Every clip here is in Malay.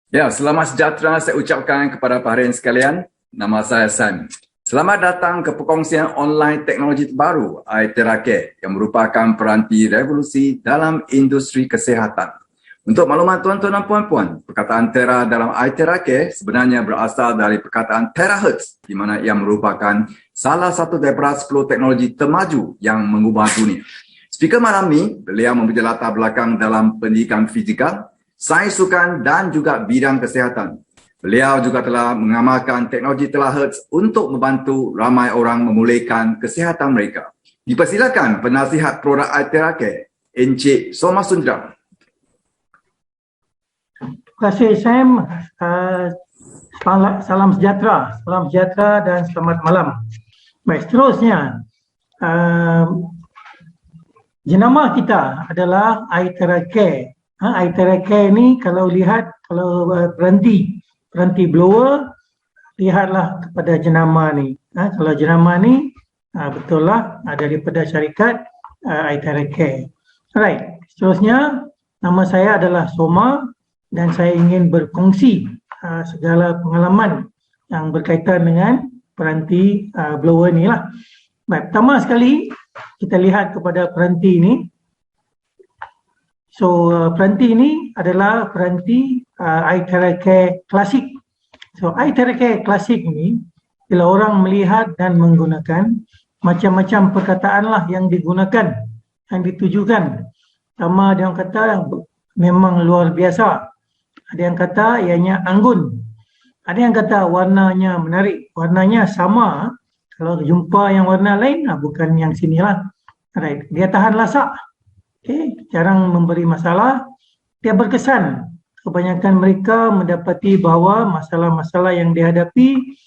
Ya, selamat sejahtera saya ucapkan kepada hadirin sekalian. Nama saya Sam. Selamat datang ke perkongsian online teknologi terbaru iTeracare yang merupakan peranti revolusi dalam industri kesihatan. Untuk maklumat tuan-tuan dan puan-puan, perkataan Tera dalam iTeracare sebenarnya berasal dari perkataan terahertz di mana ia merupakan salah satu daripada 10 teknologi termaju yang mengubah dunia. Speaker malam ini, beliau mempunyai latar belakang dalam pendidikan fizikal, sains sukan dan juga bidang kesihatan. Beliau juga telah mengamalkan teknologi terahertz untuk membantu ramai orang memulihkan kesihatan mereka. Dipersilakan penasihat produk iTeracare, Encik Soma Sundram. Terima kasih Sam. Salam sejahtera dan selamat malam. Baik, seterusnya jenama kita adalah iTeracare. iTeracare ni kalau peranti blower, lihatlah kepada jenama ni. Kalau jenama ni betul lah daripada syarikat iTeracare. Alright, seterusnya nama saya adalah Soma dan saya ingin berkongsi segala pengalaman yang berkaitan dengan peranti blower ni lah. Baik, pertama sekali kita lihat kepada peranti ini. So peranti ini adalah peranti iTeracare Classic. So iTeracare Classic ini bila orang melihat dan menggunakan, macam-macam perkataan lah yang digunakan, yang ditujukan. Pertama dia orang kata memang luar biasa. Ada yang kata ianya anggun. Ada yang kata warnanya menarik. Warnanya sama. Kalau jumpa yang warna lain, bukan yang sinilah. Right. Dia tahan lasak. Okay. Jarang memberi masalah. Dia berkesan. Kebanyakan mereka mendapati bahawa masalah-masalah yang dihadapi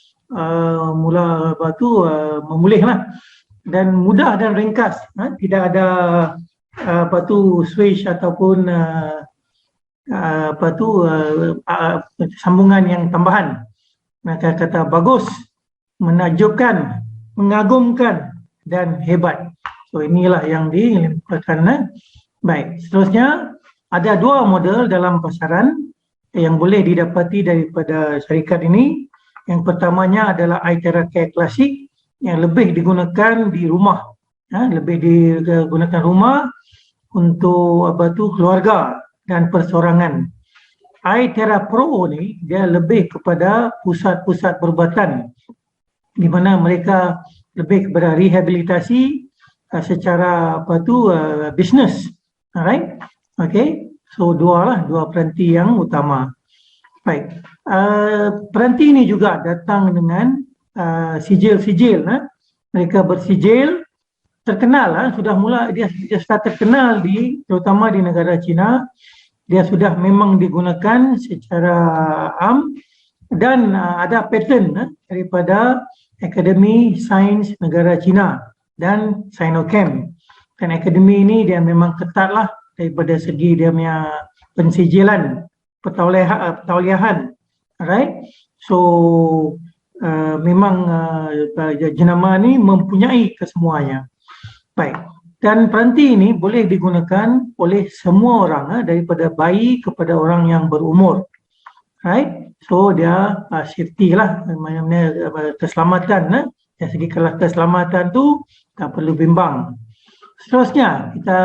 memulihlah. Dan mudah dan ringkas. Tidak ada switch ataupun sambungan yang tambahan. Maka kata bagus, menakjubkan, mengagumkan dan hebat. So inilah yang dilimpahkan. Baik, seterusnya ada dua model dalam pasaran yang boleh didapati daripada syarikat ini. Yang pertamanya adalah iTeracare Classic yang lebih digunakan di rumah. Lebih digunakan rumah untuk keluarga dan persorangan. iTera Pro ni dia lebih kepada pusat-pusat perubatan di mana mereka lebih kepada rehabilitasi secara bisnes. Alright? Okay? So dua peranti yang utama. Baik. Peranti ini juga datang dengan sijil-sijil. Mereka bersijil, terkenal, dia sudah terkenal terutama di negara China. Dia sudah memang digunakan secara am dan ada patent daripada Akademi Sains Negara China dan Sinochem. Dan akademi ini dia memang ketatlah daripada segi dia punya pensijilan, pertauliahan. Alright? So memang jenama ni mempunyai kesemuanya. Baik. Dan peranti ini boleh digunakan oleh semua orang, daripada bayi kepada orang yang berumur. Right? So dia safety lah, keselamatan. Dari segi keselamatan tu tak perlu bimbang. Seterusnya kita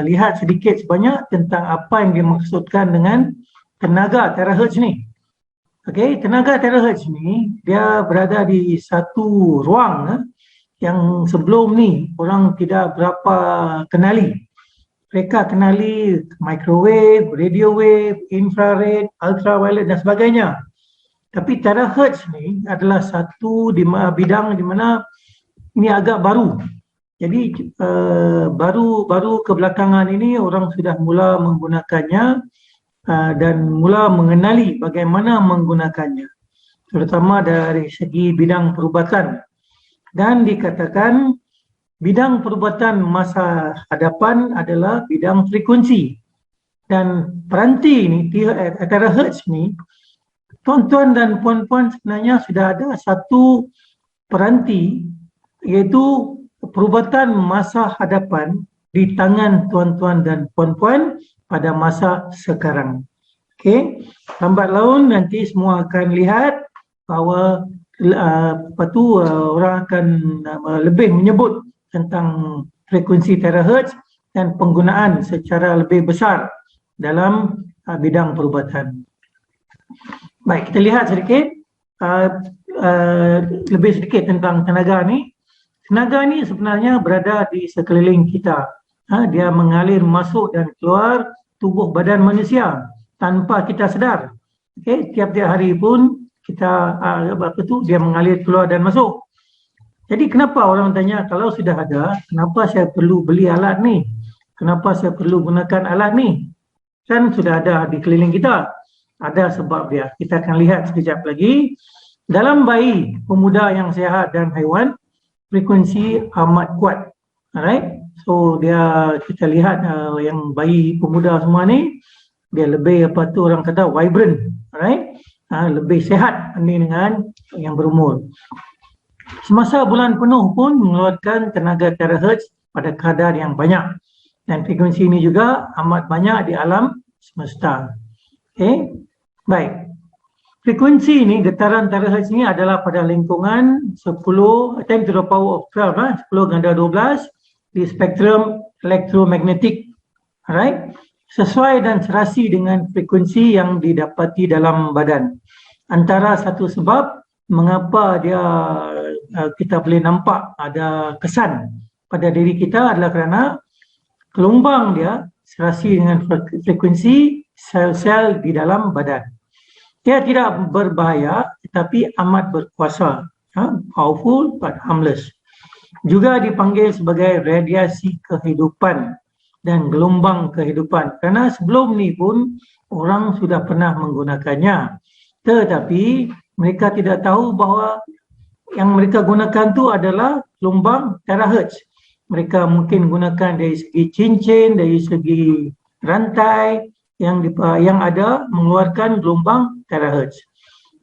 lihat sedikit sebanyak tentang apa yang dimaksudkan dengan tenaga terahertz ni. Okey, tenaga terahertz ni dia berada di satu ruang yang sebelum ni orang tidak berapa kenali. Mereka kenali microwave, radio wave, infrared, ultraviolet dan sebagainya. Tapi terahertz ni adalah satu bidang di mana ini agak baru. Jadi baru kebelakangan ini orang sudah mula menggunakannya dan mula mengenali bagaimana menggunakannya. Terutama dari segi bidang perubatan. Dan dikatakan bidang perubatan masa hadapan adalah bidang frekuensi. Dan peranti ini, terahertz ni, tuan-tuan dan puan-puan sebenarnya sudah ada satu peranti iaitu perubatan masa hadapan di tangan tuan-tuan dan puan-puan pada masa sekarang. Okey, lambat laun nanti semua akan lihat bahawa orang akan lebih menyebut tentang frekuensi terahertz dan penggunaan secara lebih besar dalam bidang perubatan. Baik, kita lihat sedikit lebih sedikit tentang tenaga ni. Tenaga ni sebenarnya berada di sekeliling kita. Dia mengalir masuk dan keluar tubuh badan manusia tanpa kita sedar. Okey, tiap-tiap hari pun kita dia mengalir keluar dan masuk. Jadi kenapa orang tanya, kalau sudah ada, kenapa saya perlu beli alat ni? Kenapa saya perlu gunakan alat ni? Kan sudah ada di keliling kita. Ada sebab dia. Kita akan lihat sekejap lagi. Dalam bayi, pemuda yang sihat dan haiwan, frekuensi amat kuat. Alright? So kita lihat yang bayi pemuda semua ni, dia lebih orang kata vibrant. Alright? Lebih sihat dengan yang berumur. Semasa bulan penuh pun mengeluarkan tenaga terahertz pada kadar yang banyak. Dan frekuensi ini juga amat banyak di alam semesta. Okay? Baik. Frekuensi ini, getaran terahertz ini adalah pada lingkungan 10 10 to the power of 12, 10 ganda 12 di spektrum elektromagnetik. Alright? Sesuai dan serasi dengan frekuensi yang didapati dalam badan. Antara satu sebab mengapa kita boleh nampak ada kesan pada diri kita adalah kerana gelombang dia serasi dengan frekuensi sel-sel di dalam badan. Dia tidak berbahaya tetapi amat berkuasa, powerful but harmless. Juga dipanggil sebagai radiasi kehidupan dan gelombang kehidupan. Kerana sebelum ni pun orang sudah pernah menggunakannya. Tetapi mereka tidak tahu bahawa yang mereka gunakan tu adalah gelombang terahertz. Mereka mungkin gunakan dari segi cincin, dari segi rantai yang ada mengeluarkan gelombang terahertz.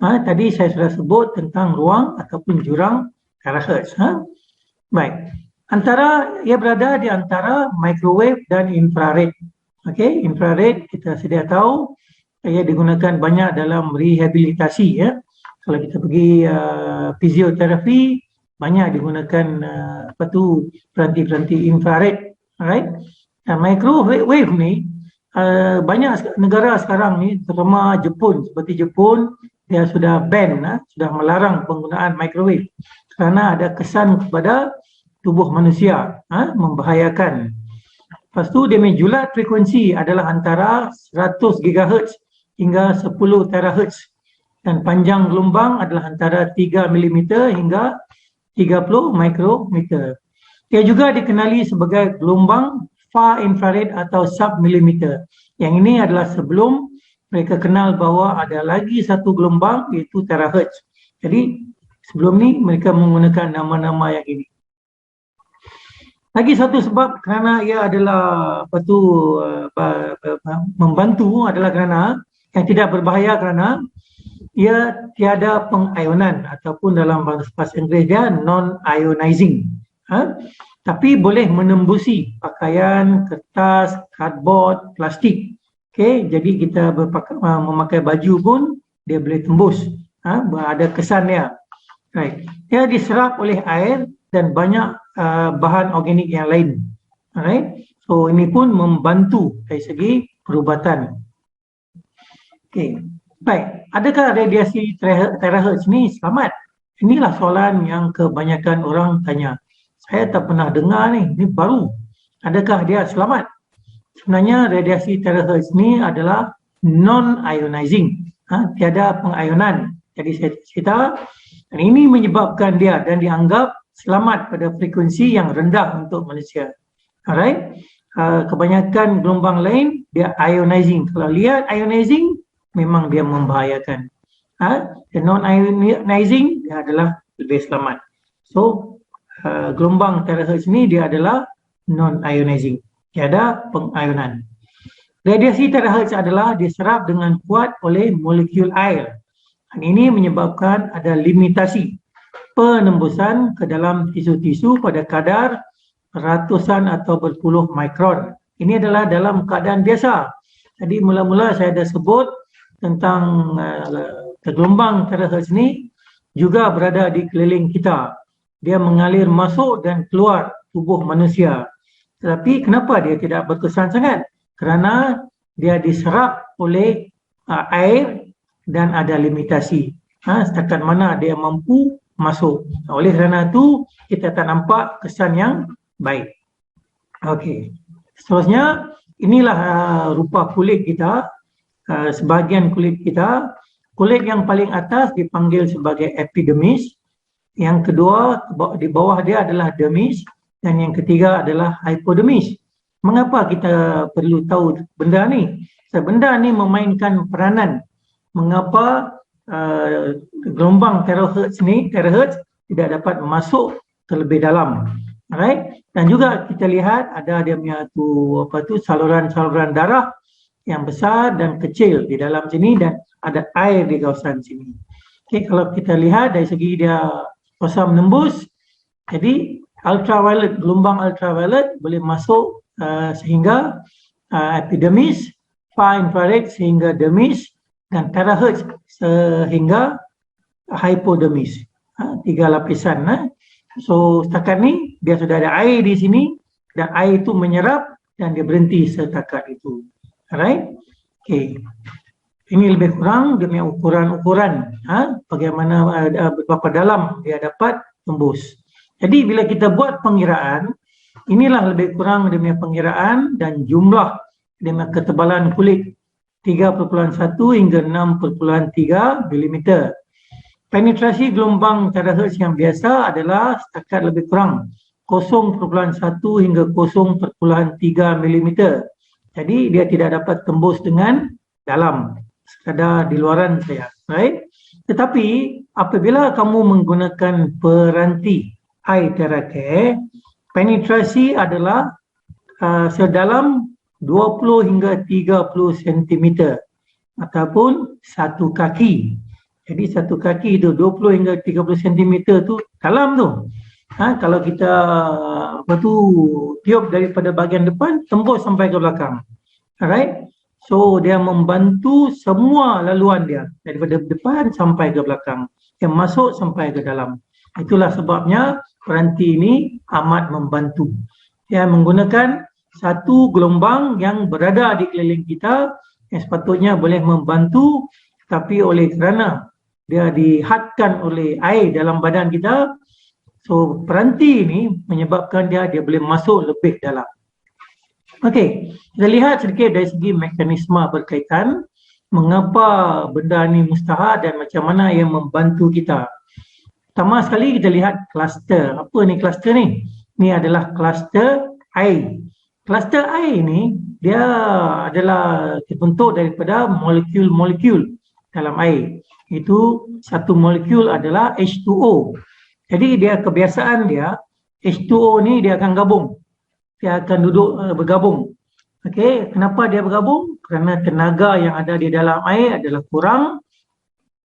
Tadi saya sudah sebut tentang ruang ataupun jurang terahertz. Baik. Ia berada di antara microwave dan infrared. Okey, infrared kita sedia tahu ia digunakan banyak dalam rehabilitasi ya. Kalau kita pergi fisioterapi, banyak digunakan peranti-peranti infrared. Alright. Microwave ni banyak negara sekarang ni, terutama Jepun, seperti Jepun, dia sudah ban, sudah melarang penggunaan microwave kerana ada kesan kepada tubuh manusia, membahayakan. Lepas tu dia julat frekuensi adalah antara 100 GHz hingga 10 terahertz dan panjang gelombang adalah antara 3 mm hingga 30 mikrometer. Dia juga dikenali sebagai gelombang far infrared atau sub-millimeter. Yang ini adalah sebelum mereka kenal bahawa ada lagi satu gelombang iaitu terahertz. Jadi sebelum ni mereka menggunakan nama-nama yang ini. Lagi satu sebab kerana ia adalah membantu adalah kerana yang tidak berbahaya kerana ia tiada pengionan ataupun dalam bahasa Inggeris dia non-ionizing. Tapi boleh menembusi pakaian, kertas, cardboard, plastik. Okay, jadi kita memakai baju pun dia boleh tembus. Ada kesan dia. Right. Dia diserap oleh air dan banyak bahan organik yang lain. Alright. So ini pun membantu dari segi perubatan. Okay. Baik, adakah radiasi terahertz ni selamat? Inilah soalan yang kebanyakan orang tanya. Saya tak pernah dengar ni baru. Adakah dia selamat? Sebenarnya radiasi terahertz ni adalah non-ionizing. Tiada pengionan. Jadi saya cerita, dan ini menyebabkan dia dan dianggap selamat pada frekuensi yang rendah untuk manusia. Alright? Kebanyakan gelombang lain dia ionizing. Kalau lihat ionizing, memang dia membahayakan. The non-ionizing dia adalah lebih selamat. So gelombang terahertz ni dia adalah non-ionizing. Tiada pengionan. Radiasi terahertz adalah diserap dengan kuat oleh molekul air. Dan ini menyebabkan ada limitasi penembusan ke dalam tisu-tisu pada kadar ratusan atau berpuluh mikron. Ini adalah dalam keadaan biasa. Jadi mula-mula saya dah sebut tentang gelombang terahertz ni juga berada di keliling kita. Dia mengalir masuk dan keluar tubuh manusia. Tetapi kenapa dia tidak berkesan sangat? Kerana dia diserap oleh air dan ada limitasi. Setakat mana dia mampu masuk. Oleh kerana itu, kita tak nampak kesan yang baik. Okey. Seterusnya, inilah rupa kulit kita. Sebahagian kulit kita. Kulit yang paling atas dipanggil sebagai epidermis. Yang kedua, di bawah dia adalah dermis. Dan yang ketiga adalah hypodermis. Mengapa kita perlu tahu benda ni? Benda ni memainkan peranan. Mengapa gelombang terahertz ni, tidak dapat masuk terlebih dalam. Alright? Dan juga kita lihat ada dia punya saluran-saluran darah yang besar dan kecil di dalam sini dan ada air di kawasan sini. Okay, kalau kita lihat dari segi dia kuasa menembus, jadi ultraviolet, gelombang ultraviolet boleh masuk sehingga epidermis, far infrared sehingga dermis dan terahertz sehingga hypodermis. 3 lapisan. So setakat ni dia sudah ada air di sini dan air itu menyerap dan dia berhenti setakat itu. Alright? Okay. Ini lebih kurang dia punya ukuran-ukuran bagaimana berapa dalam dia dapat tembus. Jadi bila kita buat pengiraan, inilah lebih kurang dia punya pengiraan dan jumlah dia punya ketebalan kulit 3.1 hingga 6.3 mm. Penetrasi gelombang terahertz yang biasa adalah setakat lebih kurang 0.1 hingga 0.3 mm. Jadi dia tidak dapat tembus dengan dalam, sekadar di luaran saja. Right? Tetapi apabila kamu menggunakan peranti eye theracare, penetrasi adalah sedalam 20 hingga 30 cm ataupun satu kaki. Jadi satu kaki itu 20 hingga 30 cm tu dalam tu. Kalau kita tiup daripada bahagian depan tembus sampai ke belakang. Alright? So dia membantu semua laluan dia daripada depan sampai ke belakang. Yang masuk sampai ke dalam. Itulah sebabnya peranti ini amat membantu. Dia menggunakan satu gelombang yang berada di keliling kita yang sepatutnya boleh membantu, tapi oleh kerana dia dihadkan oleh air dalam badan kita, so peranti ini menyebabkan dia boleh masuk lebih dalam. Okey, kita lihat sedikit dari segi mekanisme berkaitan mengapa benda ini mustahak dan macam mana ia membantu kita. Pertama sekali kita lihat kluster. Apa ni kluster ni? Ini adalah kluster air. Kluster air ni dia adalah terbentuk daripada molekul-molekul dalam air. Itu satu molekul adalah H2O. Jadi dia kebiasaan dia H2O ni dia akan gabung. Dia akan duduk bergabung. Okey, kenapa dia bergabung? Kerana tenaga yang ada di dalam air adalah kurang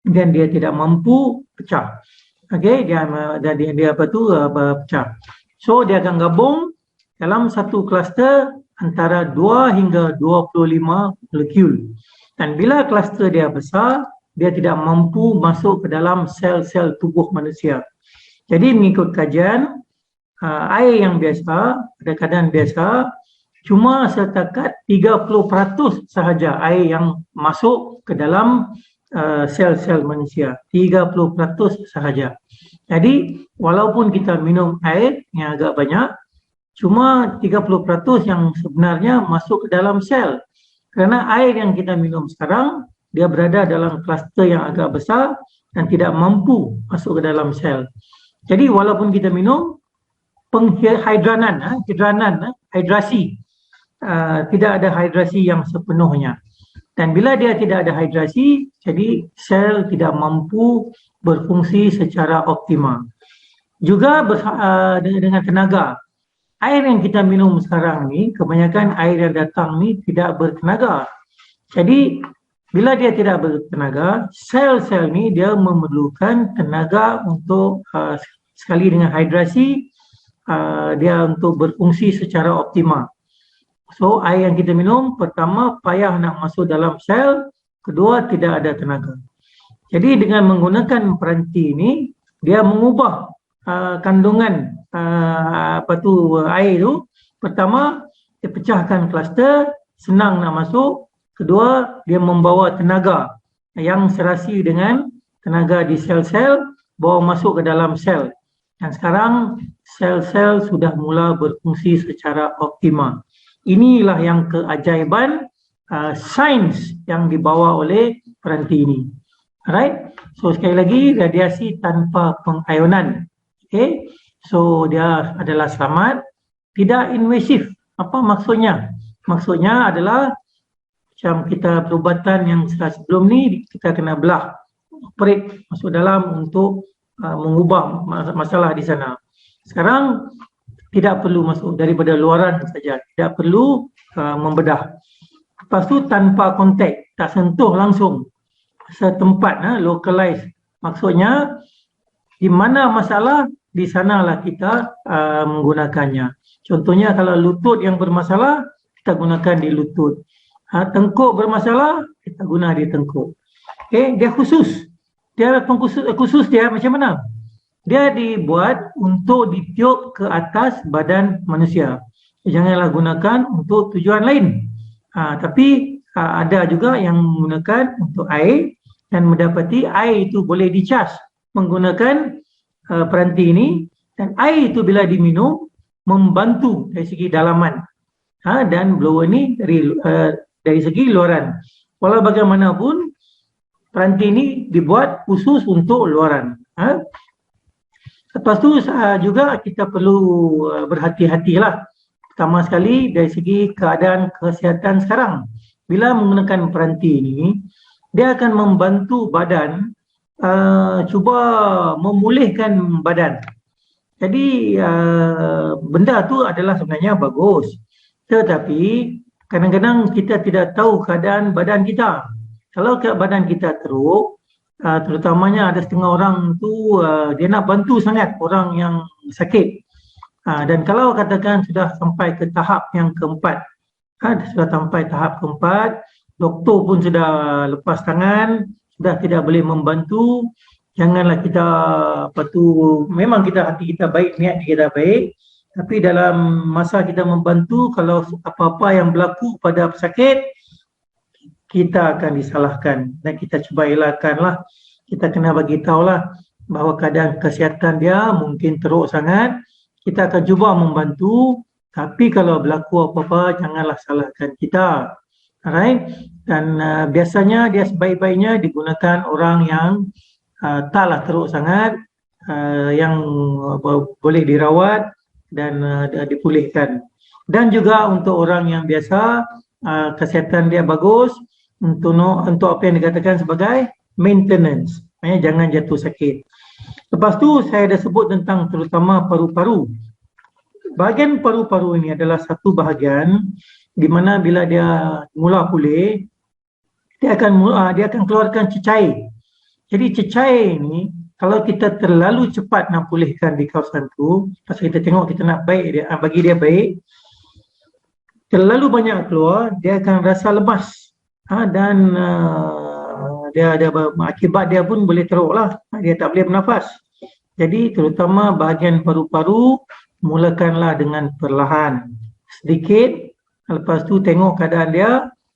dan dia tidak mampu pecah. Okey, dia pecah. So dia akan gabung dalam satu kluster antara 2 hingga 25 molekul. Dan bila kluster dia besar, dia tidak mampu masuk ke dalam sel-sel tubuh manusia. Jadi mengikut kajian, air yang biasa, pada keadaan biasa, cuma setakat 30% sahaja air yang masuk ke dalam sel-sel manusia. 30% sahaja. Jadi walaupun kita minum air yang agak banyak, cuma 30% yang sebenarnya masuk ke dalam sel. Kerana air yang kita minum sekarang, dia berada dalam kluster yang agak besar dan tidak mampu masuk ke dalam sel. Jadi walaupun kita minum, hidrasi, tidak ada hidrasi yang sepenuhnya. Dan bila dia tidak ada hidrasi, jadi sel tidak mampu berfungsi secara optimal. Juga dengan tenaga. Air yang kita minum sekarang ni, kebanyakan air yang datang ni tidak bertenaga. Jadi bila dia tidak bertenaga, sel-sel ni dia memerlukan tenaga untuk sekali dengan hidrasi, dia untuk berfungsi secara optimal. So air yang kita minum pertama payah nak masuk dalam sel, kedua tidak ada tenaga. Jadi dengan menggunakan peranti ini, dia mengubah kandungan air itu. Pertama, dia pecahkan kluster, senang nak masuk. Kedua, dia membawa tenaga yang serasi dengan tenaga di sel-sel, bawa masuk ke dalam sel. Dan sekarang sel-sel sudah mula berfungsi secara optimal. Inilah yang keajaiban sains yang dibawa oleh peranti ini. Alright, so sekali lagi radiasi tanpa pengayonan. Okay, so dia adalah selamat, tidak invasif. Apa maksudnya? Maksudnya adalah macam kita perubatan yang sebelum ni kita kena belah, operate masuk dalam untuk mengubah masalah di sana. Sekarang tidak perlu masuk daripada luaran saja, tidak perlu membedah. Lepas tu tanpa kontak, tak sentuh langsung setempat, localize. Maksudnya di mana masalah, di sanalah kita menggunakannya. Contohnya kalau lutut yang bermasalah, kita gunakan di lutut. Tengkuk bermasalah, kita guna di tengkuk. Okay, dia khusus. Dia khusus dia macam mana? Dia dibuat untuk ditiup ke atas badan manusia. Janganlah gunakan untuk tujuan lain. Tapi ada juga yang menggunakan untuk air, dan mendapati air itu boleh dicas menggunakan peranti ini, dan air itu bila diminum membantu dari segi dalaman, dan blower ini dari segi luaran. Walau bagaimanapun peranti ini dibuat khusus untuk luaran. Lepas tu juga kita perlu berhati-hatilah. Pertama sekali dari segi keadaan kesihatan sekarang. Bila menggunakan peranti ini, dia akan membantu badan cuba memulihkan badan. Jadi benda tu adalah sebenarnya bagus. Tetapi kadang-kadang kita tidak tahu keadaan badan kita. Kalau badan kita teruk, terutamanya ada setengah orang tu dia nak bantu sangat orang yang sakit. Dan kalau katakan sudah sampai ke tahap yang keempat, sudah sampai tahap keempat, doktor pun sudah lepas tangan, sudah tidak boleh membantu, janganlah kita memang hati kita baik, niat kita baik, tapi dalam masa kita membantu, kalau apa-apa yang berlaku pada pesakit, kita akan disalahkan dan kita cuba elakkanlah. Kita kena bagi tahulah bahawa keadaan kesihatan dia mungkin teruk sangat. Kita akan cuba membantu, tapi kalau berlaku apa-apa, janganlah salahkan kita. Alright? Dan biasanya dia sebaik-baiknya digunakan orang yang taklah teruk sangat, yang boleh dirawat dan dipulihkan. Dan juga untuk orang yang biasa, kesihatan dia bagus, untuk apa yang dikatakan sebagai maintenance. Maksudnya jangan jatuh sakit. Lepas tu saya dah sebut tentang terutama paru-paru. Bahagian paru-paru ini adalah satu bahagian di mana bila dia mula pulih, dia akan keluarkan cecair. Jadi cecair ini kalau kita terlalu cepat nak pulihkan di kawasan tu, pasal kita tengok kita nak baik dia, bagi dia baik, terlalu banyak keluar, dia akan rasa lemas. Dan dia ada akibat dia pun boleh teruklah, dia tak boleh bernafas. Jadi terutama bahagian paru-paru, mulakanlah dengan perlahan, sedikit, lepas tu tengok keadaan dia,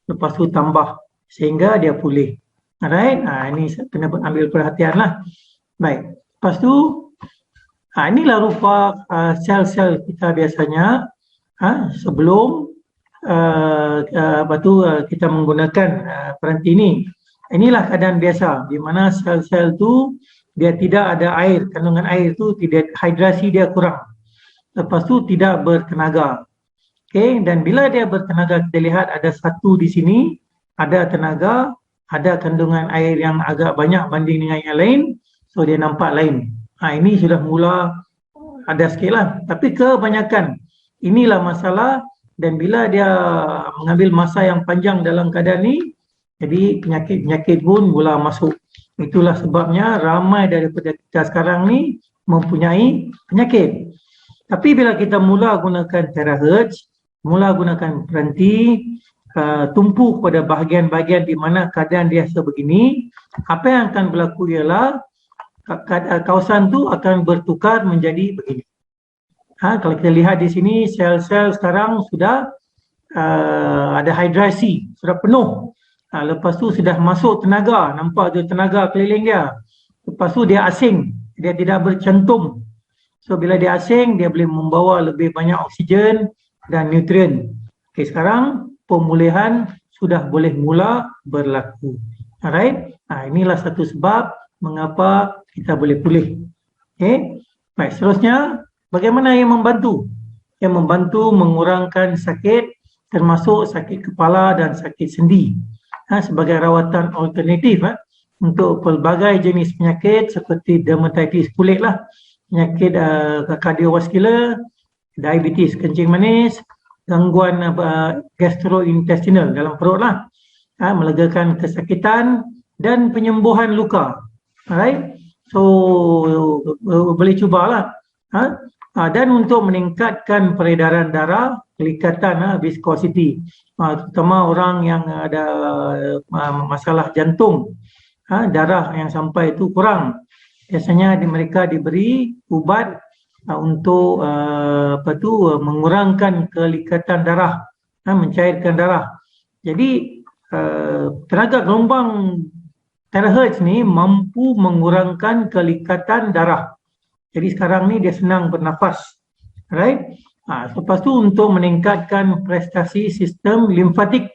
lepas tu tambah sehingga dia pulih. Alright, ini kena ambil perhatian lah. Baik, lepas tu inilah rupa sel-sel kita biasanya sebelum kita menggunakan peranti ini. Inilah keadaan biasa di mana sel-sel tu dia tidak ada air, kandungan air tu tidak, hidrasi dia kurang. Lepas tu tidak bertenaga. Okay, dan bila dia bertenaga, kita lihat ada satu di sini, ada tenaga, ada kandungan air yang agak banyak banding dengan yang lain, so dia nampak lain. Ini sudah mula ada sikit lah. Tapi kebanyakan inilah masalah. Dan bila dia mengambil masa yang panjang dalam keadaan ni, jadi penyakit-penyakit pun mula masuk. Itulah sebabnya ramai daripada kita sekarang ni mempunyai penyakit. Tapi bila kita mula gunakan terahertz, mula gunakan peranti, tumpu pada bahagian-bahagian di mana keadaan dia sebegini, apa yang akan berlaku ialah kawasan tu akan bertukar menjadi begini. Kalau kita lihat di sini, sel-sel sekarang sudah ada hidrasi, sudah penuh. Lepas tu sudah masuk tenaga, nampak tu tenaga keliling dia. Lepas tu dia asing, dia tidak bercantum. So bila dia asing, dia boleh membawa lebih banyak oksigen dan nutrien. Okay, sekarang pemulihan sudah boleh mula berlaku. Alright, inilah satu sebab mengapa kita boleh pulih. Okay, baik, seterusnya bagaimana yang membantu? Yang membantu mengurangkan sakit, termasuk sakit kepala dan sakit sendi. Sebagai rawatan alternatif untuk pelbagai jenis penyakit seperti dermatitis kulit lah, penyakit kardiovaskular, diabetes kencing manis, gangguan gastrointestinal dalam perut lah, melegakan kesakitan dan penyembuhan luka. Alright, so boleh cubalah. Dan untuk meningkatkan peredaran darah, kelikatan viscosity, terutama orang yang ada masalah jantung, darah yang sampai itu kurang, biasanya mereka diberi ubat untuk mengurangkan kelikatan darah, mencairkan darah. Jadi tenaga gelombang terahertz ni mampu mengurangkan kelikatan darah. Jadi sekarang ni dia senang bernafas. Right? Lepas tu untuk meningkatkan prestasi sistem limfatik.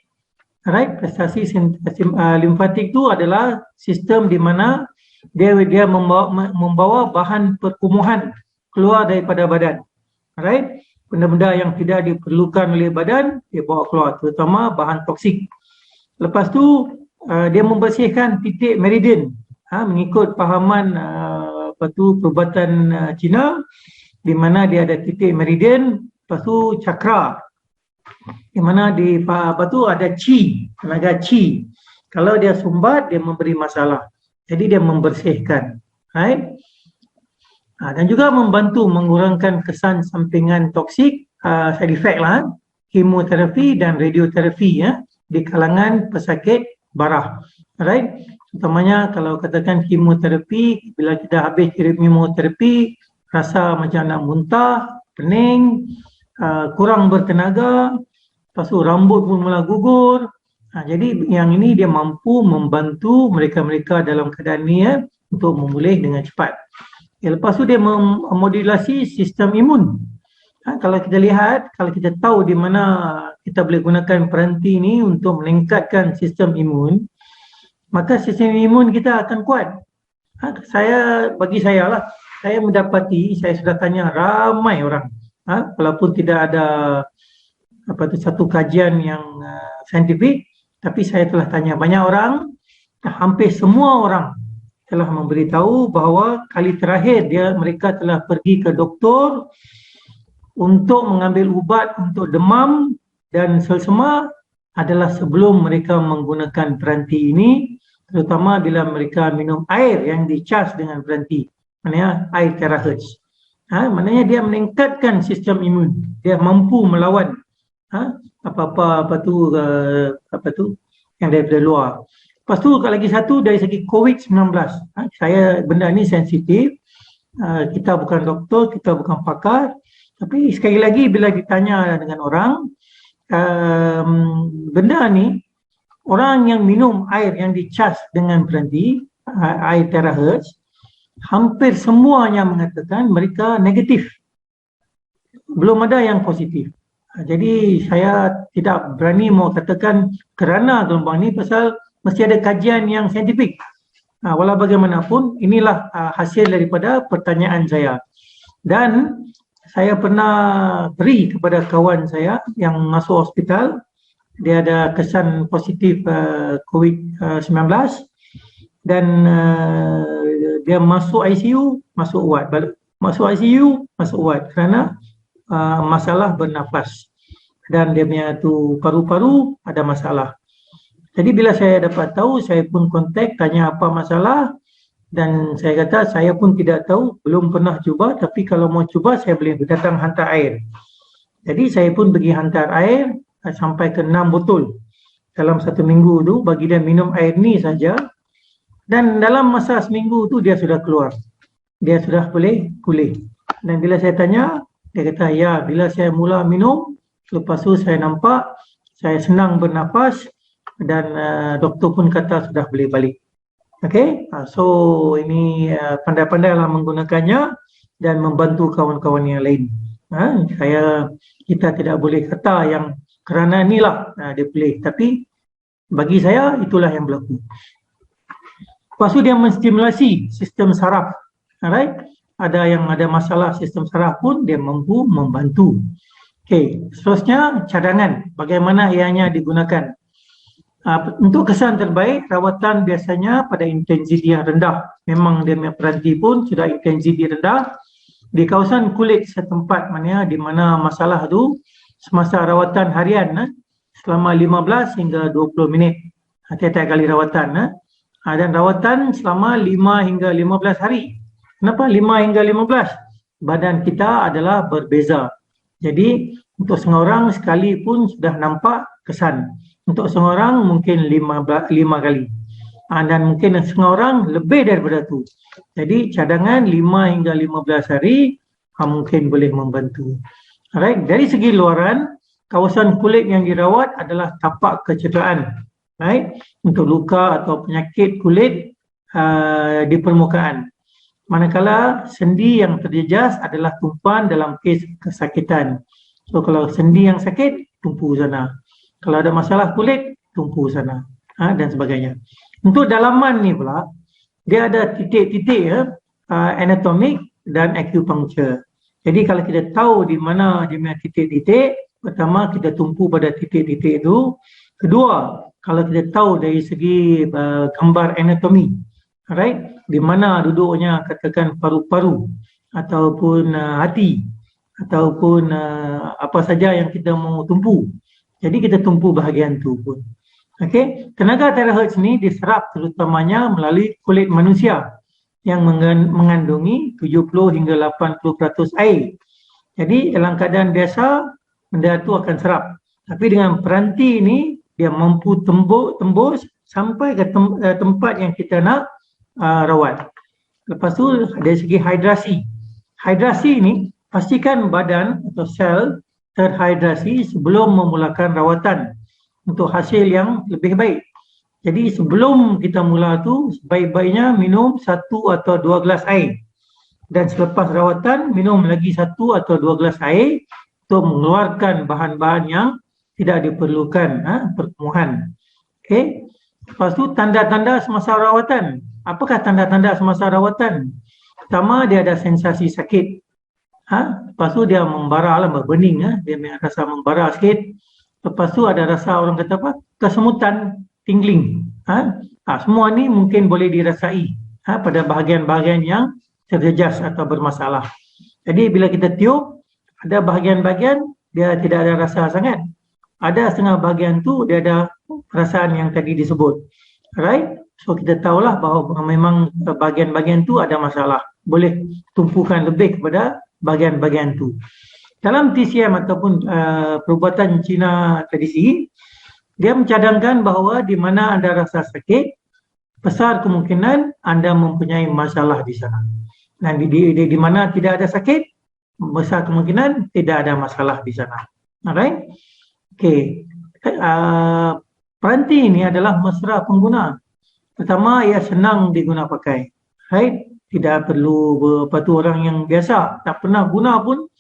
Right? Prestasi limfatik tu adalah sistem di mana dia membawa bahan perkumuhan keluar daripada badan. Right? Benda-benda yang tidak diperlukan oleh badan, dia bawa keluar, terutama bahan toksik. Lepas tu dia membersihkan titik meridian, mengikut fahaman perubatan Cina, di mana dia ada titik meridian, lepas tu cakra, di mana di ada chi, tenaga chi. Kalau dia sumbat, dia memberi masalah. Jadi dia membersihkan. Right? Dan juga membantu mengurangkan kesan sampingan toksik, side effect lah, kemoterapi dan radioterapi di kalangan pesakit barah. Right? Utamanya kalau katakan kemoterapi, bila kita habis kemoterapi, rasa macam nak muntah, pening, kurang bertenaga, lepas tu rambut pun mula gugur. Jadi yang ini dia mampu membantu mereka-mereka dalam keadaan ni untuk memulih dengan cepat. Lepas tu dia memodulasi sistem imun. Kalau kita lihat, kalau kita tahu di mana kita boleh gunakan peranti ni untuk meningkatkan sistem imun, maka sistem imun kita akan kuat. Bagi saya lah, saya mendapati, saya sudah tanya ramai orang, walaupun tidak ada satu kajian yang saintifik, tapi saya telah tanya banyak orang, hampir semua orang telah memberitahu bahawa kali terakhir mereka telah pergi ke doktor untuk mengambil ubat untuk demam dan selsema adalah sebelum mereka menggunakan peranti ini, terutama bila mereka minum air yang dicas dengan peranti, maknanya air terahertz. Maknanya dia meningkatkan sistem imun, dia mampu melawan apa tu yang daripada luar. Lepas tu lagi satu dari segi COVID-19, saya benda ni sensitif, kita bukan doktor, kita bukan pakar, tapi sekali lagi bila ditanya dengan orang, benda ni, orang yang minum air yang dicas dengan peranti, air terahertz, hampir semuanya mengatakan mereka negatif. Belum ada yang positif. Jadi saya tidak berani mau katakan kerana gelombang ni, pasal mesti ada kajian yang saintifik. Walau bagaimanapun, inilah hasil daripada pertanyaan saya. Dan saya pernah beri kepada kawan saya yang masuk hospital, dia ada kesan positif COVID-19 dan dia masuk ICU, masuk ward, masuk ICU, masuk ward kerana masalah bernafas dan dia punya tu paru-paru ada masalah. Jadi bila saya dapat tahu, saya pun kontak, tanya apa masalah, dan saya kata saya pun tidak tahu, belum pernah cuba, tapi kalau mau cuba saya boleh datang hantar air. Jadi saya pun pergi hantar air sampai ke 6 botol. dalam 1 minggu tu bagi dia minum air ni saja, dan dalam masa seminggu tu dia sudah keluar, dia sudah boleh pulih. Dan bila saya tanya, dia kata ya, bila saya mula minum, lepas tu saya nampak saya senang bernafas dan doktor pun kata sudah boleh balik. Okay, so ini pandai-pandailah menggunakannya dan membantu kawan-kawan yang lain. Kita tidak boleh kata yang kerana inilah dia boleh, tapi bagi saya itulah yang berlaku. Lepas tu dia menstimulasi sistem saraf. Alright, ada yang ada masalah sistem saraf pun dia mampu membantu. Okey, seterusnya cadangan, bagaimana ianya digunakan. Untuk kesan terbaik, rawatan biasanya pada intensiti yang rendah. Memang dia punya peranti pun sudah intensiti rendah. Di kawasan kulit setempat di mana masalah tu, semasa rawatan harian selama 15 hingga 20 minit tiap-tiap kali rawatan. Dan rawatan selama 5 hingga 15 hari. Kenapa 5 hingga 15? Badan kita adalah berbeza. Jadi untuk setengah orang sekali pun sudah nampak kesan. Untuk setengah orang mungkin 5 kali. Dan mungkin setengah orang lebih daripada tu. Jadi cadangan 5 hingga 15 hari mungkin boleh membantu. Alright, dari segi luaran, kawasan kulit yang dirawat adalah tapak kecederaan. Right? Untuk luka atau penyakit kulit di permukaan. Manakala sendi yang terjejas adalah tumpuan dalam kes kesakitan. So kalau sendi yang sakit, tumpu sana. Kalau ada masalah kulit, tumpu sana. Dan sebagainya. Untuk dalaman ni pula, dia ada titik-titik anatomik dan acupuncture. Jadi kalau kita tahu di mana dia punya titik-titik, pertama kita tumpu pada titik-titik itu. Kedua, kalau kita tahu dari segi gambar anatomi, right, di mana duduknya katakan paru-paru ataupun hati ataupun apa saja yang kita mau tumpu. Jadi kita tumpu bahagian tu pun. Okey, tenaga terahertz ni diserap terutamanya melalui kulit manusia yang mengandungi 70 hingga 80% air. Jadi dalam keadaan biasa benda tu akan serap. Tapi dengan peranti ini dia mampu tembus sampai ke tempat yang kita nak rawat. Lepas tu dari segi hidrasi. Hidrasi ini pastikan badan atau sel terhidrasi sebelum memulakan rawatan untuk hasil yang lebih baik. Jadi sebelum kita mula tu sebaik-baiknya minum 1 atau 2 gelas air. Dan selepas rawatan minum lagi 1 atau 2 gelas air untuk mengeluarkan bahan-bahan yang tidak diperlukan pertemuan. Okey. Lepas tu tanda-tanda semasa rawatan. Apakah tanda-tanda semasa rawatan? Pertama, dia ada sensasi sakit. Lepas tu dia membara lah, berbening. Dia rasa membara sikit. Lepas tu ada rasa orang kata apa? Kesemutan, tingling. Semua ni mungkin boleh dirasai pada bahagian-bahagian yang terjejas atau bermasalah. Jadi bila kita tiup, ada bahagian-bahagian dia tidak ada rasa sangat. Ada setengah bahagian tu dia ada perasaan yang tadi disebut. Alright? So kita tahulah bahawa memang bahagian-bahagian tu ada masalah. Boleh tumpukan lebih kepada bahagian-bahagian tu. Dalam TCM ataupun perubatan Cina tradisi, dia mencadangkan bahawa di mana anda rasa sakit, besar kemungkinan anda mempunyai masalah di sana. Dan di mana tidak ada sakit, besar kemungkinan tidak ada masalah di sana. Alright? Okey. Peranti ini adalah mesra pengguna. Pertama, ia senang diguna pakai. Right? Tidak perlu orang yang biasa, tak pernah guna pun,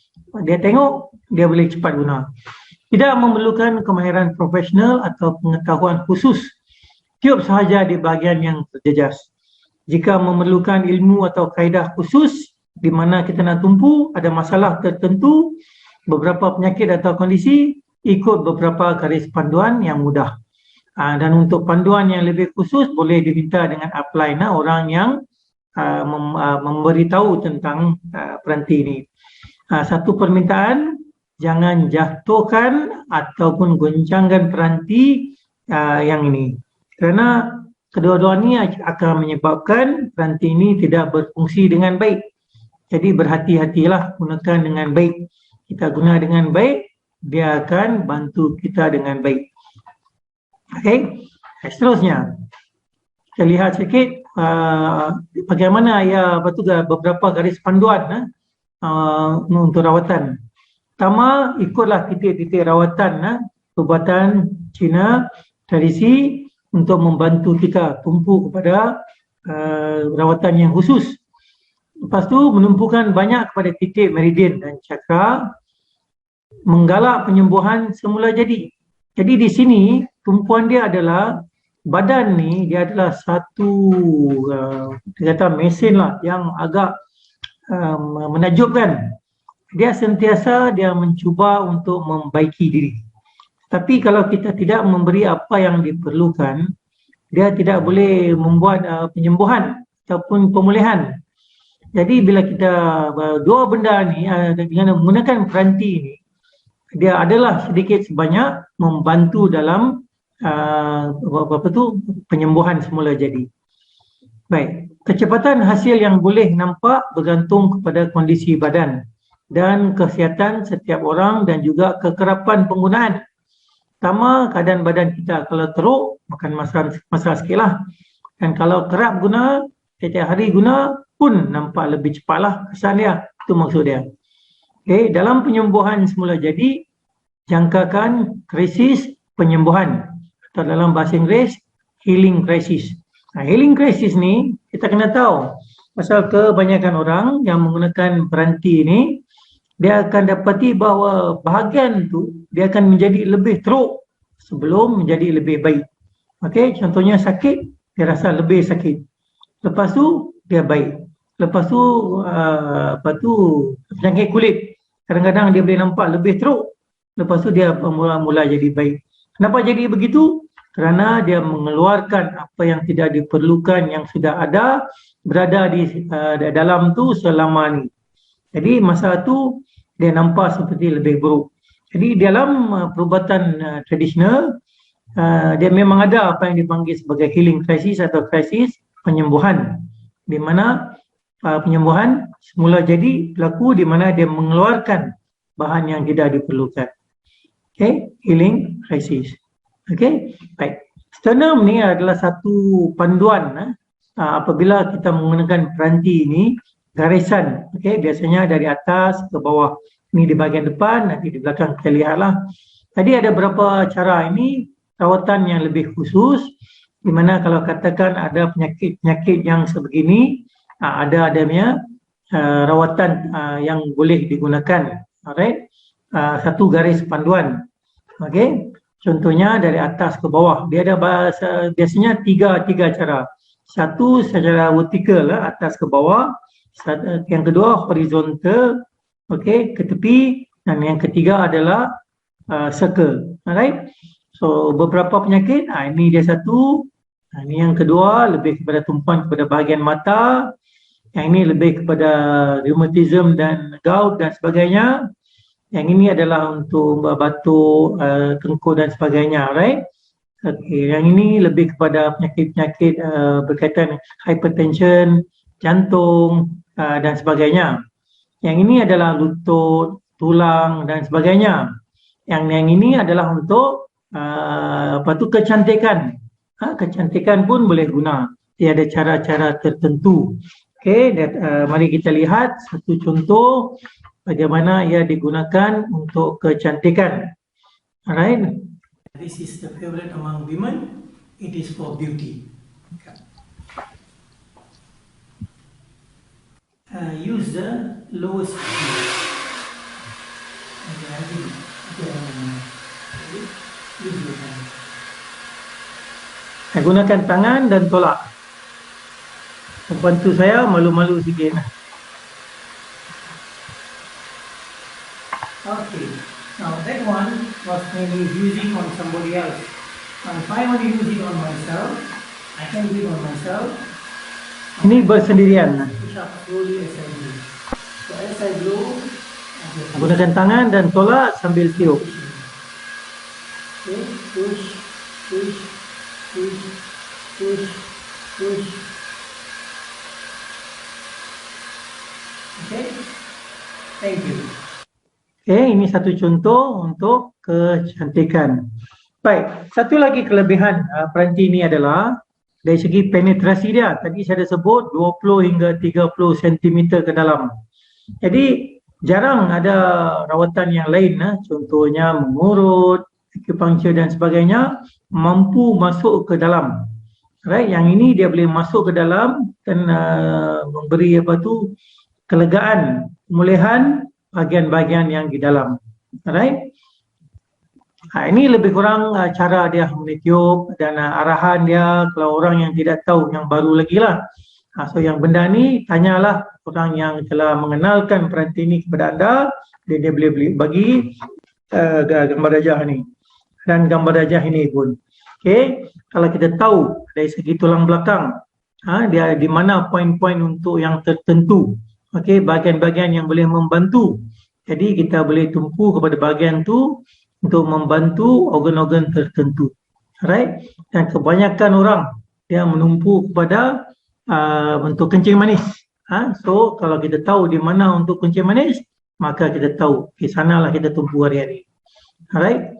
dia tengok, dia boleh cepat guna. Tidak memerlukan kemahiran profesional atau pengetahuan khusus. Tiup sahaja di bahagian yang terjejas. Jika memerlukan ilmu atau kaedah khusus, di mana kita nak tumpu, ada masalah tertentu, beberapa penyakit atau kondisi, ikut beberapa garis panduan yang mudah. Dan untuk panduan yang lebih khusus, boleh diminta dengan upline orang yang memberitahu tentang peranti ini. Satu permintaan, jangan jatuhkan ataupun goncangkan peranti yang ini. Kerana kedua-dua ini akan menyebabkan peranti ini tidak berfungsi dengan baik. Jadi berhati-hatilah gunakan dengan baik. Kita guna dengan baik, dia akan bantu kita dengan baik. Okey, seterusnya kita lihat sedikit bagaimana beberapa garis panduan untuk rawatan. Pertama, ikutlah titik-titik rawatan perubatan Cina tradisi untuk membantu kita tumpu kepada rawatan yang khusus. Lepas tu menumpukan banyak kepada titik meridian dan cakra, menggalak penyembuhan semula jadi. Jadi di sini tumpuan dia adalah badan ni, dia adalah satu kita kata mesin lah yang agak menakjubkan. Dia sentiasa dia mencuba untuk membaiki diri. Tapi kalau kita tidak memberi apa yang diperlukan, dia tidak boleh membuat penyembuhan ataupun pemulihan. Jadi bila kita dua benda ni dengan menggunakan peranti ni, dia adalah sedikit sebanyak membantu dalam penyembuhan semula jadi. Baik, kecepatan hasil yang boleh nampak bergantung kepada kondisi badan dan kesihatan setiap orang dan juga kekerapan penggunaan. Pertama, keadaan badan kita. Kalau teruk, bukan masalah sikit lah. Dan kalau kerap guna, setiap hari guna pun nampak lebih cepatlah kesan dia. Itu maksud dia. Okay, dalam penyembuhan semula jadi, jangkakan krisis penyembuhan. Atau dalam bahasa Inggeris, healing crisis. Healing crisis ni, kita kena tahu. Pasal kebanyakan orang yang menggunakan peranti ni, dia akan dapati bahawa bahagian tu dia akan menjadi lebih teruk sebelum menjadi lebih baik. Okey, contohnya sakit, dia rasa lebih sakit. Lepas tu dia baik. Lepas tu penyakit kulit, kadang-kadang dia boleh nampak lebih teruk. Lepas tu dia mula jadi baik. Kenapa jadi begitu? Kerana dia mengeluarkan apa yang tidak diperlukan yang sudah ada berada di dalam tu selama ni. Jadi masa tu dia nampak seperti lebih buruk. Jadi dalam perubatan tradisional, dia memang ada apa yang dipanggil sebagai healing crisis atau krisis penyembuhan. Di mana penyembuhan semula jadi berlaku di mana dia mengeluarkan bahan yang tidak diperlukan. Okay, healing crisis. Okay, baik. Sternum ni adalah satu panduan apabila kita menggunakan peranti ini. Garisan, okay, biasanya dari atas ke bawah. Ini di bahagian depan, nanti di belakang kita lihatlah. Tadi ada beberapa cara ini, rawatan yang lebih khusus, di mana kalau katakan ada penyakit-penyakit yang sebegini, ada adanya rawatan yang boleh digunakan. Alright, satu garis panduan. Okay, contohnya dari atas ke bawah. Dia ada biasanya tiga cara. Satu secara vertikal, atas ke bawah. Yang kedua horizontal, okey, ke tepi, dan yang ketiga adalah circle. Alright, so beberapa penyakit, ini dia satu, ini yang kedua lebih kepada tumpuan kepada bahagian mata, yang ini lebih kepada rheumatism dan gout dan sebagainya, yang ini adalah untuk batuk, tengkuk dan sebagainya. Alright, okay, yang ini lebih kepada penyakit-penyakit berkaitan hypertension, jantung dan sebagainya. Yang ini adalah lutut, tulang dan sebagainya. Yang ini adalah untuk kecantikan. Kecantikan pun boleh guna. Dia ada cara-cara tertentu. Okey, mari kita lihat satu contoh bagaimana ia digunakan untuk kecantikan. Alright. This is the favorite among women. It is for beauty. Use the lowest gunakan tangan dan tolak. Membantu saya malu-malu sikit. Okay, now that one was maybe using on somebody else. If I want to use it on myself, I can do it on myself. Ini bersendirian. Gunakan tangan dan tolak sambil tiup. Push, push, push, push, push. Okay, thank you. Okay, ini satu contoh untuk kecantikan. Baik, satu lagi kelebihan peranti ini adalah dari segi penetrasi dia. Tadi saya dah sebut 20 hingga 30 cm ke dalam. Jadi jarang ada rawatan yang lain, contohnya mengurut, acupuncture dan sebagainya, mampu masuk ke dalam. Right, yang ini dia boleh masuk ke dalam dan memberi kelegaan, pemulihan bahagian-bahagian yang di dalam. Right? Ini lebih kurang cara dia meniup dan arahan dia kalau orang yang tidak tahu, yang baru lagi lah. So yang benda ni tanyalah orang yang telah mengenalkan peranti ini kepada anda, dia boleh bagi gambar rajah ni dan gambar rajah ini pun. Okay, kalau kita tahu dari segi tulang belakang, dia di mana poin-poin untuk yang tertentu, okay, bahagian-bahagian yang boleh membantu. Jadi kita boleh tumpu kepada bahagian tu untuk membantu organ-organ tertentu. Alright? Dan kebanyakan orang dia menumpu kepada untuk kencing manis. So kalau kita tahu di mana untuk kencing manis, maka kita tahu di sanalah kita tumpu hari-hari. Alright?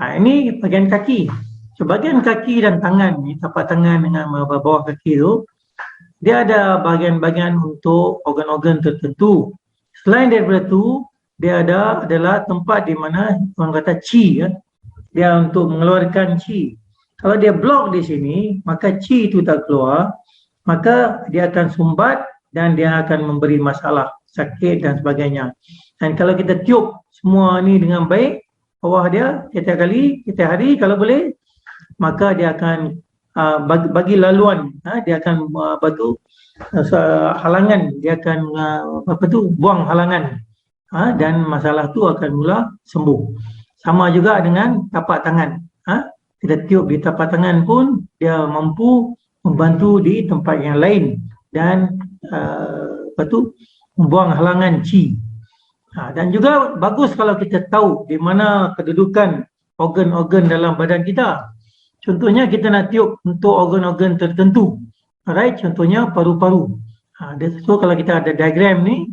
Ini bahagian kaki. So bahagian kaki dan tangan ni, tapak tangan dengan bawah kaki tu, dia ada bahagian-bahagian untuk organ-organ tertentu. Selain daripada tu, dia adalah tempat di mana orang kata chi, dia untuk mengeluarkan chi. Kalau dia blok di sini, maka chi itu tak keluar, maka dia akan sumbat dan dia akan memberi masalah, sakit dan sebagainya. Dan kalau kita tiup semua ni dengan baik, bawah dia setiap hari kalau boleh, maka dia akan bagi laluan, dia akan halangan, dia akan buang halangan. Dan masalah tu akan mula sembuh. Sama juga dengan tapak tangan. Kita tiup di tapak tangan pun dia mampu membantu di tempat yang lain dan membuang halangan chi. Dan juga bagus kalau kita tahu di mana kedudukan organ-organ dalam badan kita. Contohnya kita nak tiup untuk organ-organ tertentu. Alright, contohnya paru-paru. So kalau kita ada diagram ni,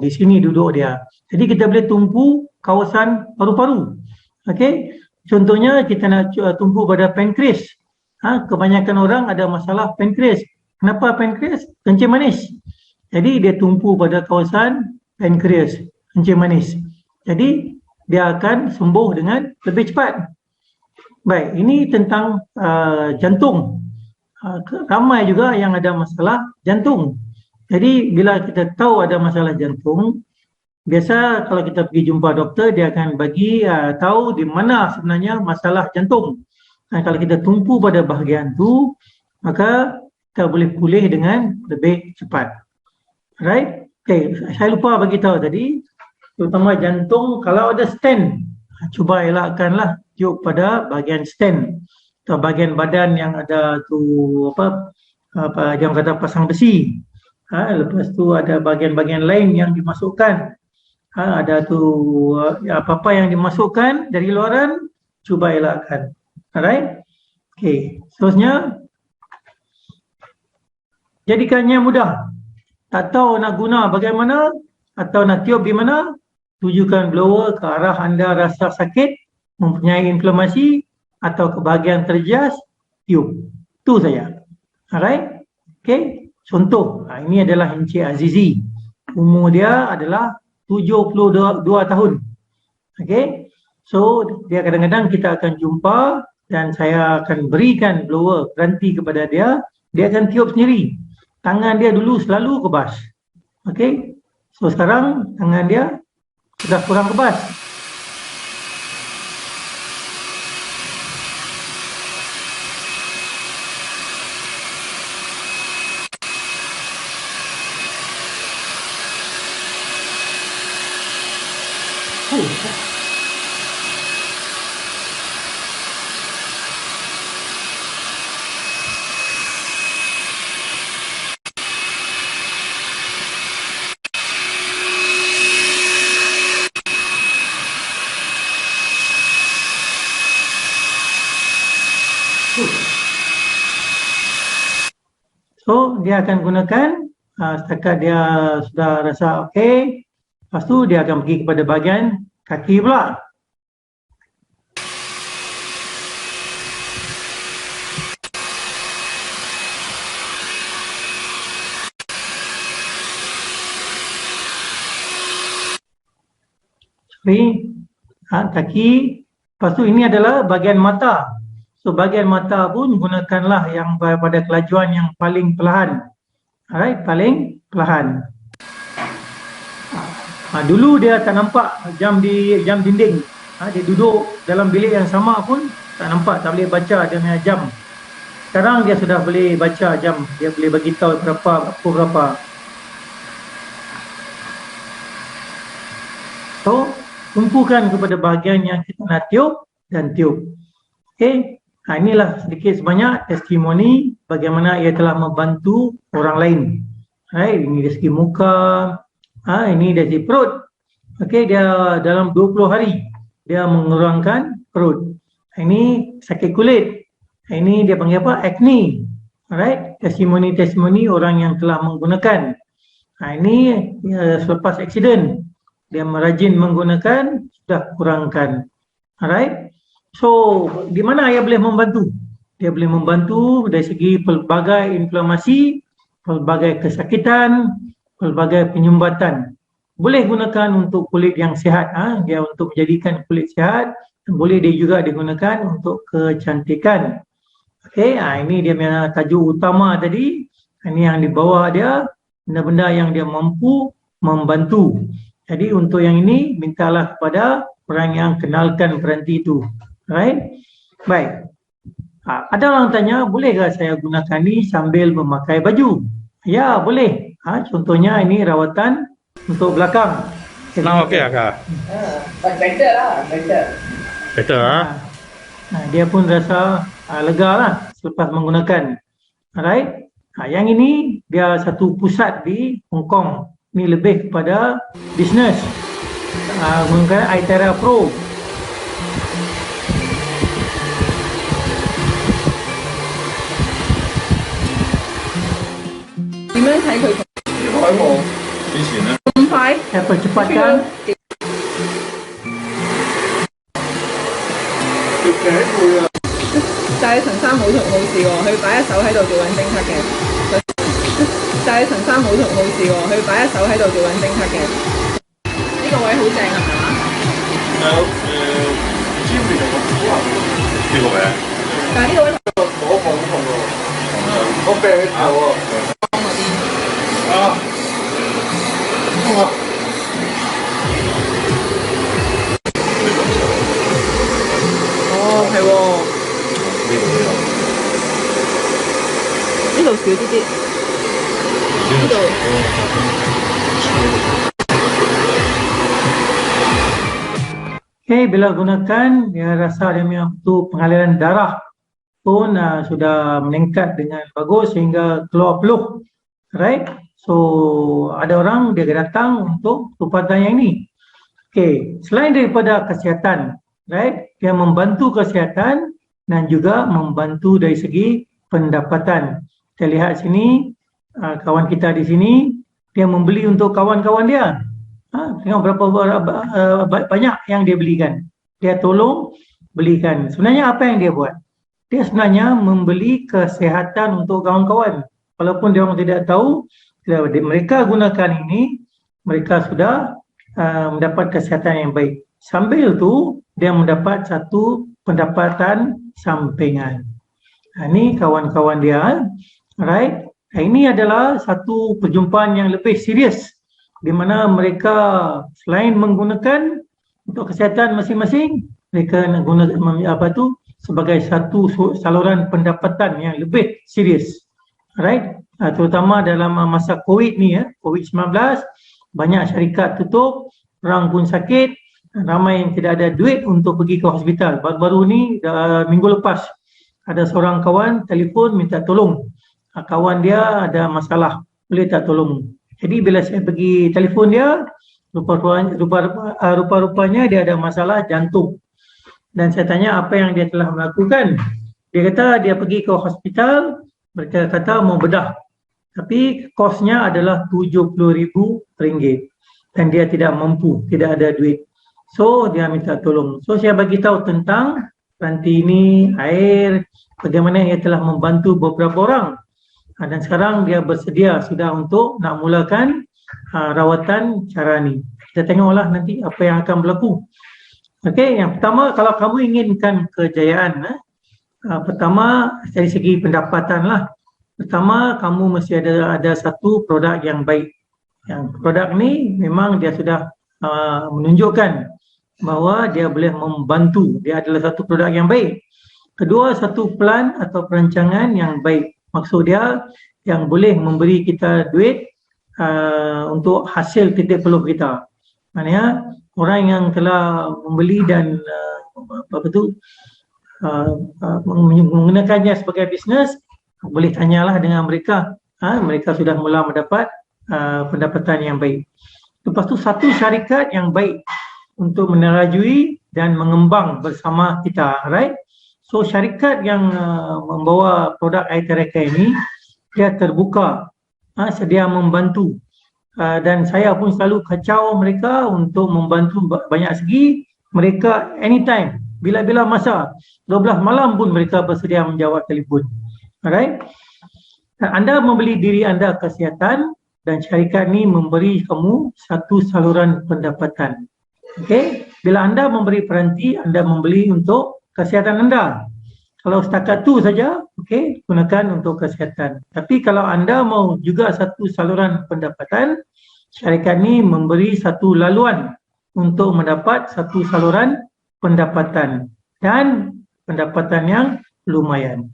di sini duduk dia. Jadi kita boleh tumpu kawasan paru-paru. Okey. Contohnya kita nak tumpu pada pankreas. Kebanyakan orang ada masalah pankreas. Kenapa pankreas? Kencing manis. Jadi dia tumpu pada kawasan pankreas, kencing manis. Jadi dia akan sembuh dengan lebih cepat. Baik, ini tentang jantung. Ramai juga yang ada masalah jantung. Jadi bila kita tahu ada masalah jantung, biasa kalau kita pergi jumpa doktor, dia akan bagi tahu di mana sebenarnya masalah jantung. Dan kalau kita tumpu pada bahagian tu, maka kita boleh pulih dengan lebih cepat. Right? Okay, saya lupa bagi tahu tadi, terutama jantung, kalau ada stent, cuba elakkanlah tiup pada bahagian stent atau bahagian badan yang ada tu yang kata pasang besi. Lepas tu ada bahagian-bahagian lain yang dimasukkan. Ada tu apa-apa yang dimasukkan dari luaran, cuba elakkan. Alright? Okay. Seterusnya, jadikannya mudah. Tak tahu nak guna bagaimana atau nak tiup di mana, tujukan blower ke arah anda rasa sakit, mempunyai inflamasi atau ke bahagian terjejas, tiup. Itu saja. Alright? Okay. Contoh, ini adalah Encik Azizi. Umur dia adalah 72 tahun. Okay. So, dia kadang-kadang kita akan jumpa dan saya akan berikan blower peranti kepada dia. Dia akan tiup sendiri. Tangan dia dulu selalu kebas. Okay. So, sekarang tangan dia sudah kurang kebas. So, dia akan gunakan setakat dia sudah rasa okey. Lepas tu dia akan pergi kepada bahagian kaki pula. kaki. Lepas tu ini adalah bahagian mata. So bahagian mata pun gunakanlah yang pada kelajuan yang paling perlahan. Alright, paling perlahan. Dulu dia tak nampak jam dinding. Dia duduk dalam bilik yang sama pun tak nampak, tak boleh baca dia punya jam. Sekarang dia sudah boleh baca jam. Dia boleh bagi tahu pukul berapa. So, tumpukan kepada bahagian yang kita nak tiup dan tiup. Okey. Inilah sedikit sebanyak testimoni bagaimana ia telah membantu orang lain. Ini dari segi muka, ini dari segi perut. Okey, dia dalam 20 hari dia mengurangkan perut. Ini sakit kulit. Ini dia panggil apa? Acne. Alright, testimoni-testimoni orang yang telah menggunakan. Ini selepas aksiden dia merajin menggunakan, sudah kurangkan. Alright. So, di mana ia boleh membantu? Dia boleh membantu dari segi pelbagai inflamasi, pelbagai kesakitan, pelbagai penyumbatan. Boleh gunakan untuk kulit yang sihat. Dia untuk menjadikan kulit sihat. Boleh dia juga digunakan untuk kecantikan. Okey, ini dia punya tajuk utama tadi. Ini yang di bawah dia, benda-benda yang dia mampu membantu. Jadi untuk yang ini, mintalah kepada orang yang kenalkan peranti itu. Right? Baik. Ada orang tanya, bolehkah saya gunakan ini sambil memakai baju? Ya, boleh. Contohnya ini rawatan untuk belakang. Okey, Kak. Better lah, better. Betul Dia pun rasa lega lah selepas menggunakan. Alright. Yang ini dia satu pusat di Hong Kong. Ini lebih kepada bisnes. Menggunakan iTerra Pro. 點樣睇佢海我以前咧咁快？ percepatan 但係陳生冇事喎，佢擺一手喺度做緊偵測嘅。但係陳生冇事喎，佢擺一手喺度做緊偵測嘅。呢個位好正係咪啊？唔知邊度個好啊？呢個位啊？但係呢個位我放好痛喎，我病你頭喎。痛啊！哦，係喎。呢度少啲啲，呢度。Okay, bila gunakan, dia rasa dia punya untuk pengaliran darah pun sudah meningkat dengan bagus sehingga keluar peluh. Right? So, ada orang dia datang untuk umpatan yang ini. Okay, selain daripada kesihatan, right? Dia membantu kesihatan dan juga membantu dari segi pendapatan. Kita lihat sini, kawan kita di sini, dia membeli untuk kawan-kawan dia. Tengok berapa banyak yang dia belikan. Dia tolong belikan. Sebenarnya apa yang dia buat? Dia sebenarnya membeli kesihatan untuk kawan-kawan. Walaupun dia orang tidak tahu, mereka gunakan ini, mereka sudah mendapat kesihatan yang baik. Sambil tu, dia mendapat satu pendapatan sampingan. Ini kawan-kawan dia. Right? Ini adalah satu perjumpaan yang lebih serius, di mana mereka selain menggunakan untuk kesihatan masing-masing, mereka gunakan sebagai satu saluran pendapatan yang lebih serius. Right? Terutama dalam masa COVID ni, COVID-19, banyak syarikat tutup, orang pun sakit, ramai yang tidak ada duit untuk pergi ke hospital. Baru-baru ni, minggu lepas, ada seorang kawan telefon minta tolong. Kawan dia ada masalah, boleh tak tolong? Jadi bila saya pergi telefon dia, rupa-rupanya dia ada masalah jantung. Dan saya tanya apa yang dia telah melakukan. Dia kata dia pergi ke hospital, mereka kata mau bedah. Tapi kosnya adalah RM70,000 dan dia tidak mampu, tidak ada duit. So dia minta tolong. So saya bagi tahu tentang peranti ini, air, bagaimana ia telah membantu beberapa orang. Dan sekarang dia bersedia sudah untuk nak mulakan rawatan cara ni. kita tengoklah nanti apa yang akan berlaku. Okey, yang pertama kalau kamu inginkan kejayaan, pertama dari segi pendapatan lah. Pertama, kamu mesti ada satu produk yang baik. Yang produk ni memang dia sudah menunjukkan bahawa dia boleh membantu. Dia adalah satu produk yang baik. Kedua, satu plan atau perancangan yang baik. Maksud dia yang boleh memberi kita duit untuk hasil titik peluh kita. Maknanya orang yang telah membeli dan menggunakannya sebagai bisnes, boleh tanyalah dengan mereka. Mereka sudah mula mendapat pendapatan yang baik. Lepas tu satu syarikat yang baik untuk menerajui dan mengembang bersama kita, right? So syarikat yang membawa produk iTeracare ini, dia terbuka, sedia membantu. Dan saya pun selalu kacau mereka untuk membantu banyak segi. Mereka anytime, bila-bila masa, 12 malam pun mereka bersedia menjawab telefon. Alright? Anda membeli diri anda kesihatan dan syarikat ni memberi kamu satu saluran pendapatan. Okey? Bila anda memberi peranti, anda membeli untuk kesihatan anda. Kalau setakat tu saja, okey, gunakan untuk kesihatan. Tapi kalau anda mau juga satu saluran pendapatan, syarikat ni memberi satu laluan untuk mendapat satu saluran pendapatan dan pendapatan yang lumayan.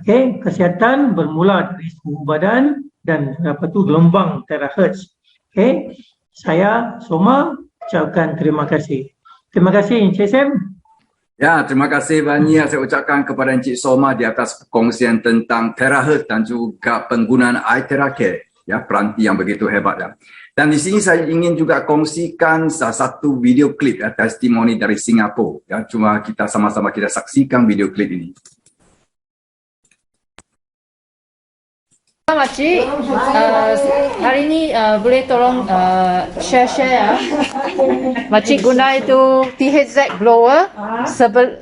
Okey, kesihatan bermula dari suhu badan dan apa tu gelombang terahertz. Okey, saya Soma ucapkan terima kasih. Terima kasih Encik Sam. Ya, terima kasih banyak saya ucapkan kepada Encik Soma di atas perkongsian tentang terahertz dan juga penggunaan iTeracare, ya, peranti yang begitu hebat ya. Dan di sini saya ingin juga kongsikan salah satu video klip ya, testimoni dari Singapura ya. Cuma kita sama-sama kita saksikan video klip ini. Makcik, hari ini boleh tolong share ya. Makcik guna itu THZ blower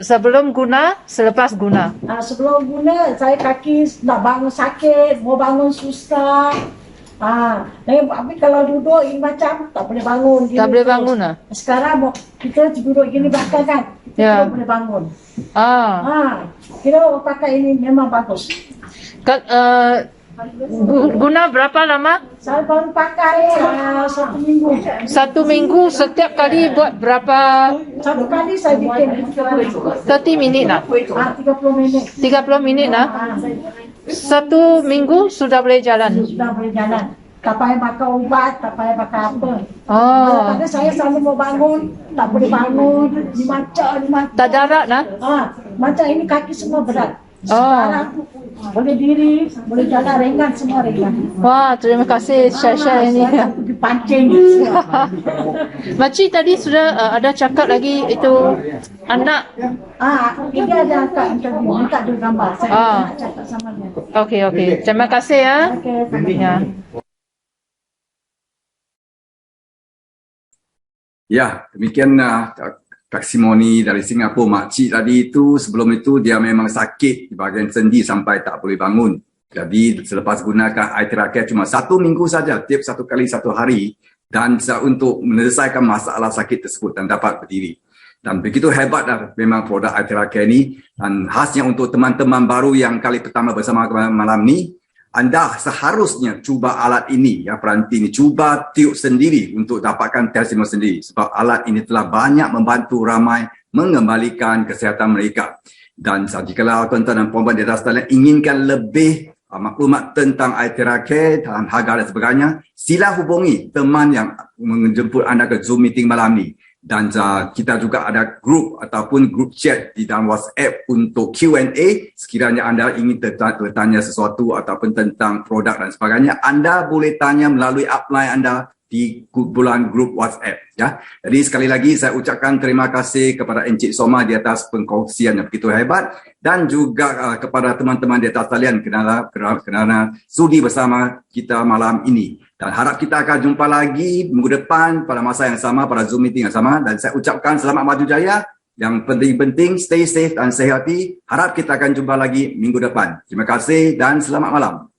sebelum guna, selepas guna. Sebelum guna, saya kaki nak bangun sakit, mau bangun susah. Tapi kalau duduk ini macam tak boleh bangun. Tak boleh bangun lah. Sekarang kita duduk gini belakang kan, kita boleh bangun. Kita pakai ini memang bagus. Guna berapa lama? Saya baru pakai 1 minggu. 1 minggu, setiap kali buat berapa? Satu kali saya bikin 30 minit lah. 30 minit. 30 minit lah. 1 minggu sudah boleh jalan. Sudah boleh jalan. Tak payah makan ubat, tak payah makan apa. Kadang saya selalu mau bangun, tak boleh bangun, dimacam. Tak darat lah. Macam ini kaki semua berat. Sekarang boleh diri, boleh jalan ringan, semua ringan. Wah, terima kasih share-share ini. Dipancing. Makcik tadi sudah ada cakap lagi itu anak. Ini ada angkat interview, minta dia gambar. Saya nak cakap sama dia. Okey. Terima kasih ya. Ya. Ya, demikian testimoni dari Singapura. Makcik tadi itu, sebelum itu dia memang sakit di bahagian sendi sampai tak boleh bangun. Jadi selepas gunakan iTeracare cuma 1 minggu saja, tiap 1 kali 1 hari, dan untuk menyelesaikan masalah sakit tersebut dan dapat berdiri. Dan begitu hebat memang produk iTeracare ni. Dan khasnya untuk teman-teman baru yang kali pertama bersama malam ni, anda seharusnya cuba alat ini, ya, peranti ini, cuba tiup sendiri untuk dapatkan testimoni sendiri. Sebab alat ini telah banyak membantu ramai mengembalikan kesihatan mereka. Dan jikalau tuan-tuan dan puan-puan di atas talian inginkan lebih maklumat tentang iTeracare dan harga dan sebagainya, sila hubungi teman yang menjemput anda ke Zoom meeting malam ni. Dan kita juga ada grup ataupun grup chat di dalam WhatsApp untuk Q&A. Sekiranya anda ingin bertanya sesuatu ataupun tentang produk dan sebagainya, anda boleh tanya melalui upline anda di bulan grup WhatsApp. Ya. Jadi sekali lagi saya ucapkan terima kasih kepada Encik Soma di atas pengkongsian yang begitu hebat, dan juga kepada teman-teman di atas talian kerana sudi bersama kita malam ini. Dan harap kita akan jumpa lagi minggu depan pada masa yang sama, pada Zoom meeting yang sama. Dan saya ucapkan selamat maju jaya. Yang penting-penting, stay safe dan sehat hati. Harap kita akan jumpa lagi minggu depan. Terima kasih dan selamat malam.